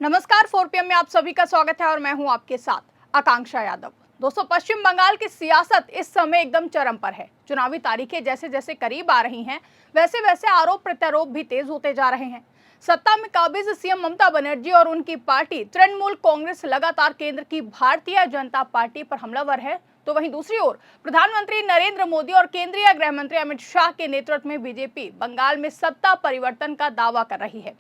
नमस्कार, 4 PM में आप सभी का स्वागत है और मैं हूं आपके साथ आकांक्षा यादव। दोस्तों, पश्चिम बंगाल की सियासत इस समय एकदम चरम पर है। चुनावी तारीखें जैसे जैसे करीब आ रही हैं, वैसे वैसे आरोप प्रत्यारोप भी तेज होते जा रहे हैं। सत्ता में काबिज सीएम ममता बनर्जी और उनकी पार्टी तृणमूल कांग्रेस लगातार केंद्र की भारतीय जनता पार्टी पर हमलावर है, तो वहीं दूसरी ओर प्रधानमंत्री नरेंद्र मोदी और केंद्रीय गृह मंत्री अमित शाह के नेतृत्व में बीजेपी बंगाल में सत्ता परिवर्तन का दावा कर रही है।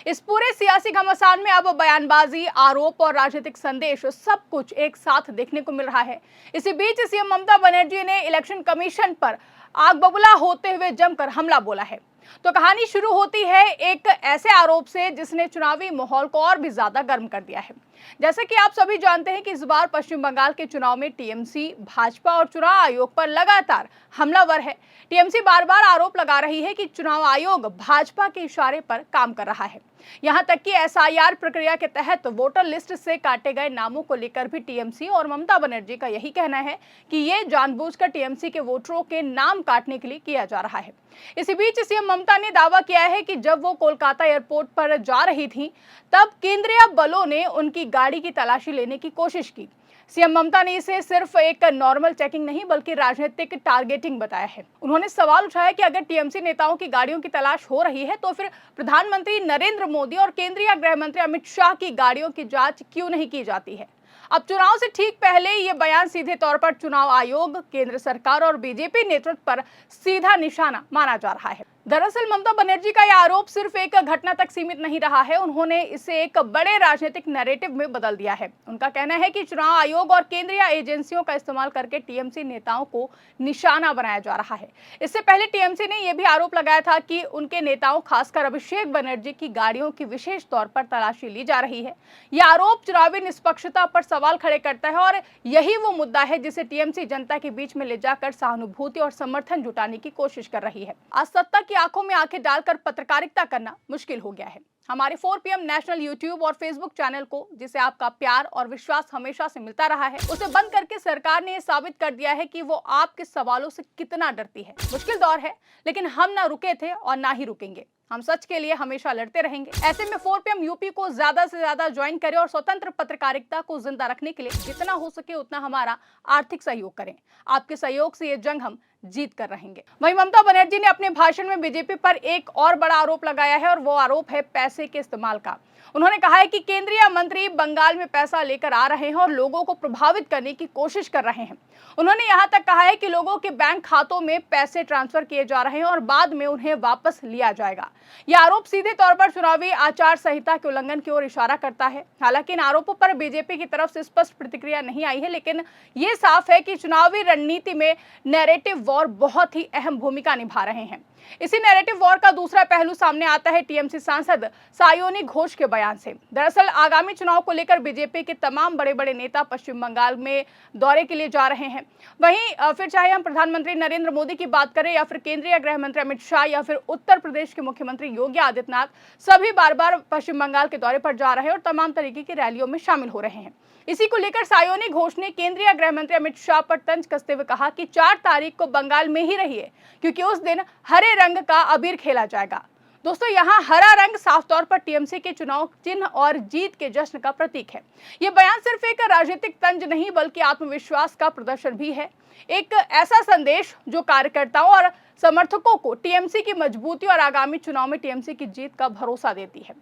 इस पूरे सियासी घमासान में अब बयानबाजी, आरोप और राजनीतिक संदेश सब कुछ एक साथ देखने को मिल रहा है। इसी बीच सीएम ममता बनर्जी ने इलेक्शन कमीशन पर आग बबूला होते हुए जमकर हमला बोला है। तो कहानी शुरू होती है एक ऐसे आरोप से जिसने चुनावी माहौल को और भी ज्यादा गर्म कर दिया है। जैसे कि आप सभी जानते हैं कि इस बार पश्चिम बंगाल के चुनाव में टीएमसी, भाजपा और चुनाव आयोग पर लगातार हमलावर है। टीएमसी बार बार आरोप लगा रही है कि चुनाव आयोग भाजपा के इशारे पर काम कर रहा है। यहां तक कि एसआईआर प्रक्रिया के तहत वोटर लिस्ट से काटे गए नामों को लेकर भी टीएमसी और ममता बनर्जी का यही कहना है कि ये जानबूझकर टीएमसी के वोटरों के नाम काटने के लिए किया जा रहा है। इसी बीच सीएम ममता ने दावा किया है कि जब वो कोलकाता एयरपोर्ट पर जा रही थी, तब केंद्रीय बलों ने उनकी गाड़ी की तलाशी लेने की कोशिश की। सीएम ममता ने इसे सिर्फ एक नॉर्मल चेकिंग नहीं बल्कि राजनीतिक टारगेटिंग बताया है। उन्होंने सवाल उठाया कि अगर टीएमसी नेताओं की गाड़ियों की तलाश हो रही है तो फिर प्रधानमंत्री नरेंद्र मोदी और केंद्रीय गृह मंत्री अमित शाह की गाड़ियों की जांच क्यों नहीं की जाती है। अब चुनाव से ठीक पहले ये बयान सीधे तौर पर चुनाव आयोग, केंद्र सरकार और बीजेपी नेतृत्व पर सीधा निशाना माना जा रहा है। दरअसल ममता बनर्जी का यह आरोप सिर्फ एक घटना तक सीमित नहीं रहा है, उन्होंने इसे एक बड़े राजनीतिक नैरेटिव में बदल दिया है। उनका कहना है कि चुनाव आयोग और केंद्रीय एजेंसियों का इस्तेमाल करके टीएमसी नेताओं को निशाना बनाया जा रहा है। इससे पहले टीएमसी ने यह भी आरोप लगाया था कि उनके नेताओं, खासकर अभिषेक बनर्जी की गाड़ियों की विशेष तौर पर तलाशी ली जा रही है। यह आरोप चुनावी निष्पक्षता पर सवाल खड़े करता है और यही वो मुद्दा है जिसे टीएमसी जनता के बीच में ले जाकर सहानुभूति और समर्थन जुटाने की कोशिश कर रही है। आज सत्ता की आंखों में आंखें डालकर पत्रकारिता करना मुश्किल हो गया है। हमारे 4 PM नेशनल यूट्यूब और फेसबुक चैनल को, जिसे आपका प्यार और विश्वास हमेशा से मिलता रहा है, उसे बंद करके सरकार ने यह साबित कर दिया है कि वो आपके सवालों से कितना डरती है। मुश्किल दौर है, लेकिन हम ना रुके थे और ना ही रुकेंगे। हम सच के लिए हमेशा लड़ते रहेंगे। ऐसे में 4 PM यूपी को ज्यादा से ज्यादा ज्वाइन करें और स्वतंत्र पत्रकारिता को जिंदा रखने के लिए जितना हो सके उतना हमारा आर्थिक सहयोग करें। आपके सहयोग से ये जंग हम जीत कर रहेंगे। वहीं ममता बनर्जी ने अपने भाषण में बीजेपी पर एक और बड़ा आरोप लगाया है और वो आरोप है पैसे के इस्तेमाल का। उन्होंने कहा है कि केंद्रीय मंत्री बंगाल में पैसा लेकर आ रहे हैं और लोगों को प्रभावित करने की कोशिश कर रहे हैं। उन्होंने यहां तक कहा है कि लोगों के बैंक खातों में पैसे ट्रांसफर किए जा रहे हैं और बाद में उन्हें वापस लिया जाएगा। यह आरोप सीधे तौर पर चुनावी आचार संहिता के उल्लंघन की ओर इशारा करता है। हालांकि इन आरोपों पर बीजेपी की तरफ से स्पष्ट प्रतिक्रिया नहीं आई है, लेकिन ये साफ है कि चुनावी रणनीति में नैरेटिव वॉर बहुत ही अहम भूमिका निभा रहे हैं। इसी नैरेटिव वॉर का दूसरा पहलू सामने आता है टीएमसी सांसद सायोनी घोष के बयान से। दरअसल आगामी चुनाव को लेकर बीजेपी के तमाम बड़े बड़े नेता पश्चिम बंगाल में दौरे के लिए जा रहे हैं। वहीं फिर चाहे हम प्रधानमंत्री नरेंद्र मोदी की बात करें या फिर केंद्रीय गृह मंत्री अमित शाह या फिर उत्तर प्रदेश के मुख्यमंत्री योगी आदित्यनाथ, सभी बार बार पश्चिम बंगाल के दौरे पर जा रहे हैं और तमाम तरीके की रैलियों में शामिल हो रहे हैं। इसी को लेकर सायोनी घोष ने केंद्रीय गृह मंत्री अमित शाह पर तंज कसते हुए कहा कि 4 तारीख को बंगाल में ही रहिए, क्योंकि उस दिन हरे रंग का अबीर खेला जाएगा। दोस्तों, यहाँ हरा रंग साफ तौर पर टीएमसी के चुनाव चिन्ह और जीत के जश्न का प्रतीक है। ये बयान सिर्फ एक राजनीतिक तंज नहीं बल्कि आत्मविश्वास का प्रदर्शन भी है। एक ऐसा संदेश जो कार्यकर्ताओं और समर्थकों को टीएमसी की मजबूती और आगामी चुनाव में टीएमसी की जीत का भरोसा देती है।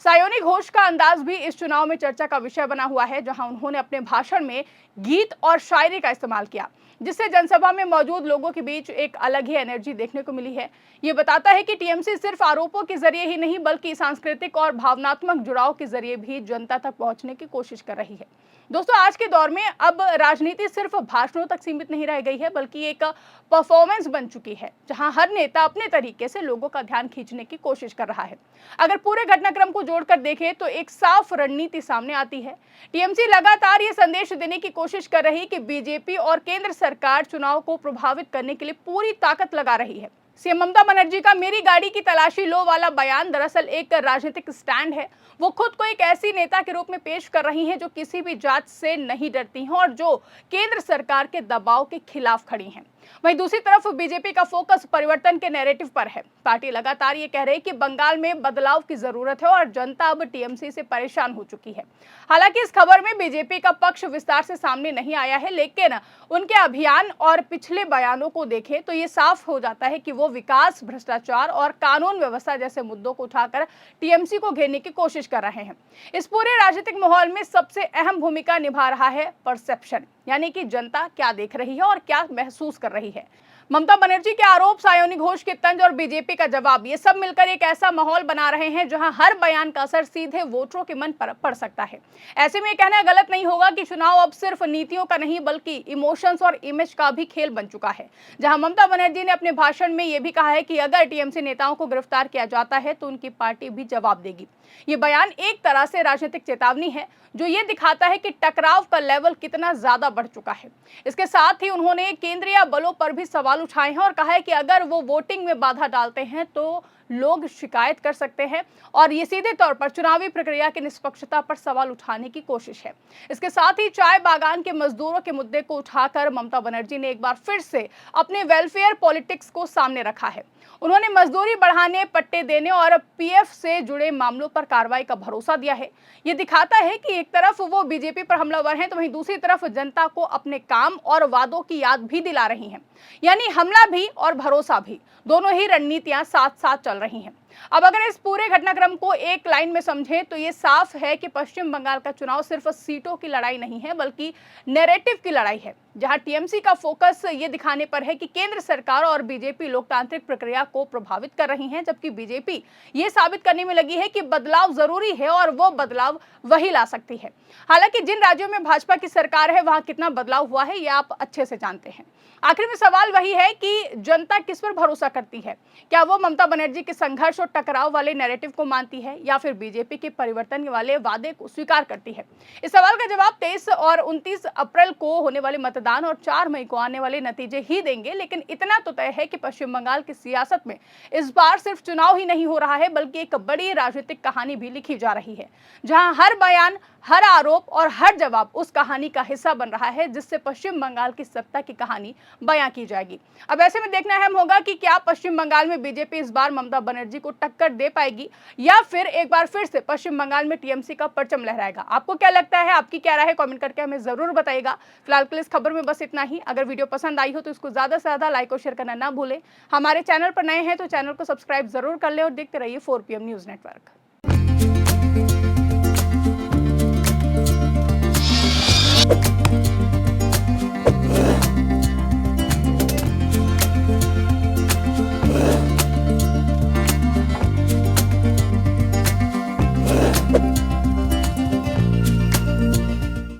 सायोनी घोष का अंदाज भी इस चुनाव में चर्चा का विषय बना हुआ है, जहां उन्होंने अपने भाषण में गीत और शायरी का इस्तेमाल किया, जिससे जनसभा में मौजूद लोगों के बीच एक अलग ही एनर्जी देखने को मिली है। ये बताता है कि टीएमसी सिर्फ आरोपों के जरिए ही नहीं बल्कि सांस्कृतिक और भावनात्मक जुड़ाव के जरिए भी जनता तक पहुंचने की कोशिश कर रही है। दोस्तों, आज के दौर में अब राजनीति सिर्फ भाषणों तक सीमित नहीं रह गई है बल्कि एक परफॉर्मेंस बन चुकी है, जहां हर नेता अपने तरीके से लोगों का ध्यान खींचने की कोशिश कर रहा है। अगर पूरे घटनाक्रम को जोड़कर देखें तो एक साफ रणनीति सामने आती है। टीएमसी लगातार ये संदेश देने की कोशिश कर रही है कि बीजेपी और केंद्र सरकार चुनाव को प्रभावित करने के लिए पूरी ताकत लगा रही है। सीएम ममता बनर्जी का मेरी गाड़ी की तलाशी लो वाला बयान दरअसल एक राजनीतिक स्टैंड है। वो खुद को एक ऐसी नेता के रूप में पेश कर रही हैं जो किसी भी जांच से नहीं डरती हैं और जो केंद्र सरकार के दबाव के खिलाफ खड़ी हैं। वहीं दूसरी तरफ बीजेपी का फोकस परिवर्तन के नैरेटिव पर है। पार्टी लगातार ये कह रही है कि बंगाल में बदलाव की जरूरत है और जनता अब टीएमसी से परेशान हो चुकी है। हालांकि इस खबर में बीजेपी का पक्ष विस्तार से सामने नहीं आया है, लेकिन उनके अभियान और पिछले बयानों को देखें तो ये साफ हो जाता है कि वो विकास, भ्रष्टाचार और कानून व्यवस्था जैसे मुद्दों को उठाकर टीएमसी को घेरने की कोशिश कर रहे हैं। इस पूरे राजनीतिक माहौल में सबसे अहम भूमिका निभा रहा है परसेप्शन, यानी कि जनता क्या देख रही है और क्या महसूस कर रही है। ममता बनर्जी के आरोप, सायोनी घोष के तंज और बीजेपी का जवाब, ये सब मिलकर एक ऐसा माहौल बना रहे हैं जहां हर बयान का असर सीधे वोटरों के मन पर पड़ सकता है। ऐसे में ये कहना गलत नहीं होगा कि चुनाव अब सिर्फ नीतियों का नहीं बल्कि इमोशंस और इमेज का भी खेल बन चुका है। जहां ममता बनर्जी ने अपने भाषण में यह भी कहा है कि अगर टीएमसी नेताओं को गिरफ्तार किया जाता है तो उनकी पार्टी भी जवाब देगी। ये बयान एक तरह से राजनीतिक चेतावनी है जो ये दिखाता है कि टकराव का लेवल कितना ज्यादा बढ़ चुका है। इसके साथ ही उन्होंने केंद्रीय बलों पर भी सवाल उठाए हैं और कहा है कि अगर वो वोटिंग में बाधा डालते हैं तो लोग शिकायत कर सकते हैं और ये सीधे तौर पर चुनावी प्रक्रिया की निष्पक्षता पर सवाल उठाने की कोशिश है। इसके साथ ही चाय बागान के मजदूरों के मुद्दे को उठाकर ममता बनर्जी ने एक बार फिर से अपने वेलफेयर पॉलिटिक्स को सामने रखा है। उन्होंने मजदूरी बढ़ाने, पट्टे देने और पीएफ से जुड़े मामलों पर कार्रवाई का भरोसा दिया है। ये दिखाता है कि एक तरफ वो बीजेपी पर हमलावर हैं तो वहीं दूसरी तरफ जनता को अपने काम और वादों की याद भी दिला रही हैं। यानी हमला भी और भरोसा भी, दोनों ही रणनीतियां साथ साथ चल रही हैं। अब अगर इस पूरे घटनाक्रम को एक लाइन में समझें तो ये साफ है कि पश्चिम बंगाल का चुनाव सिर्फ सीटों की लड़ाई नहीं है बल्कि नैरेटिव की लड़ाई है, जहां टीएमसी का फोकस ये दिखाने पर है कि केंद्र सरकार और बीजेपी लोकतांत्रिक प्रक्रिया को प्रभावित कर रही हैं, जबकि बीजेपी ये साबित करने में लगी है कि बदलाव जरूरी है और वो बदलाव वही ला सकती है। हालांकि जिन राज्यों में भाजपा की सरकार है वहां कितना बदलाव हुआ है ये आप अच्छे से जानते हैं। आखिर में सवाल वही है कि जनता किस पर भरोसा करती है। क्या वो ममता बनर्जी के संघर्ष और टकराव वाले नैरेटिव को मानती है या फिर बीजेपी के परिवर्तन वाले वादे को स्वीकार करती है? इस सवाल का जवाब 23 और 29 अप्रैल को होने वाले मतदान और 4 मई को आने वाले नतीजे ही देंगे। लेकिन इतना तो तय है कि पश्चिम बंगाल की सियासत में इस बार सिर्फ चुनाव ही नहीं हो रहा है बल्कि एक बड़ी राजनीतिक कहानी भी लिखी जा रही है, जहां हर बयान, हर आरोप और हर जवाब उस कहानी का हिस्सा बन रहा है जिससे पश्चिम बंगाल की सत्ता की कहानी बयां की जाएगी। अब ऐसे में देखना अहम होगा कि क्या पश्चिम बंगाल में बीजेपी इस बार ममता बनर्जी को टक्कर दे पाएगी या फिर एक बार फिर से पश्चिम बंगाल में टीएमसी का परचम लहराएगा। आपको क्या लगता है? आपकी क्या राय है? कमेंट करके हमें जरूर बताइएगा। फिलहाल के लिए इस खबर में बस इतना ही। अगर वीडियो पसंद आई हो तो इसको ज्यादा से ज्यादा लाइक और शेयर करना ना भूलें। हमारे चैनल पर नए हैं तो चैनल को सब्सक्राइब जरूर कर ले और देखते रहिए 4 PM news network. We'll be right back.